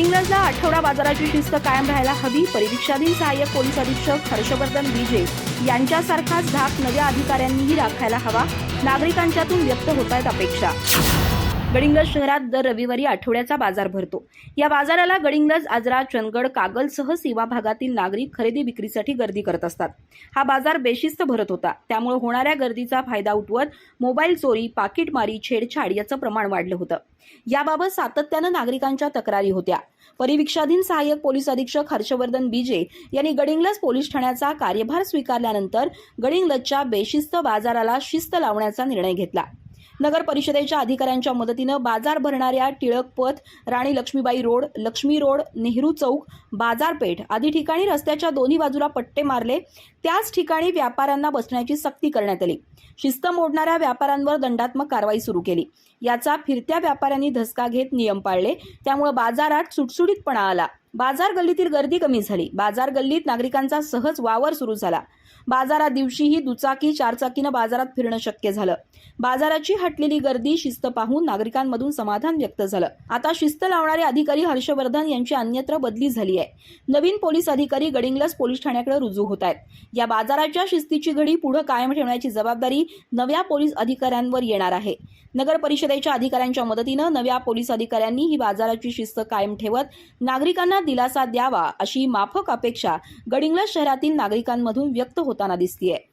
गडिंग्लजला आठवडा बाजाराची शिस्त कायम राहायला हवी. परिवीक्षाधीन सहाय्यक पोलीस अधीक्षक हर्षवर्धन बीजे यांच्यासारखाच धाक नव्या अधिकाऱ्यांनीही राखायला हवा. नागरिकांच्यातून व्यक्त होत आहेत अपेक्षा. गडिंग्लज शहरात दर रविवारी आठवड्याचा बाजार भरतो. या बाजाराला गडिंग्लज, आजरा, चंदगड, कागलसह सीमा भागातील नागरिक खरेदी विक्रीसाठी गर्दी करत असतात. हा बाजार बेशिस्त भरत होता. त्यामुळे होणाऱ्या गर्दीचा फायदा उठवत मोबाईल चोरी, पाकिटमारी, छेडछाड याचं प्रमाण वाढलं होतं. याबाबत सातत्यानं नागरिकांच्या तक्रारी होत्या. परिवीक्षाधीन सहाय्यक पोलीस अधीक्षक हर्षवर्धन बीजे यांनी गडिंग्लज पोलीस ठाण्याचा कार्यभार स्वीकारल्यानंतर गडिंग्लजच्या बेशिस्त बाजाराला शिस्त लावण्याचा निर्णय घेतला. नगर परिषदेच्या अधिकाऱ्यांच्या मदतीनं बाजार भरणाऱ्या टिळक पथ, राणी लक्ष्मीबाई रोड, लक्ष्मी रोड, नेहरू चौक, बाजारपेठ आदी ठिकाणी रस्त्याच्या दोन्ही बाजूला पट्टे मारले. त्याच ठिकाणी व्यापाऱ्यांना बसण्याची सक्ती करण्यात आली. शिस्त मोडणाऱ्या व्यापाऱ्यांवर दंडात्मक कारवाई सुरू केली. याचा फिरत्या व्यापाऱ्यांनी धसका घेत नियम पाळले. त्यामुळे बाजारात सुटसुटीतपणा आला. बाजार गल्लीतील गर्दी कमी झाली. बाजार गल्लीत नागरिकांचा सहज वावर सुरू झाला. बाजारात दिवशीही दुचाकी, चारचाकीनं बाजारात फिरणं शक्य झालं. बाजाराची हटलेली गर्दी, शिस्त पाहून नागरिकांमधून समाधान व्यक्त झालं. आता शिस्त लावणारे अधिकारी हर्षवर्धन यांची अन्यत्र बदली झाली आहे. नवीन पोलीस अधिकारी गडिंग्लज पोलीस ठाण्याकडे रुजू होत आहेत. या बाजाराच्या शिस्तीची घडी पुढे कायम ठेवण्याची जबाबदारी नव्या पोलीस अधिकाऱ्यांवर येणार आहे. नगर परिषदेच्या अधिकाऱ्यांच्या मदतीनं नव्या पोलीस अधिकाऱ्यांनी ही बाजाराची शिस्त कायम ठेवत नागरिकांना दिलासा द्यावा, अशी माफक अपेक्षा गडिंग्लज शहरातील नागरिकांमधून व्यक्त होताना दिसतीये.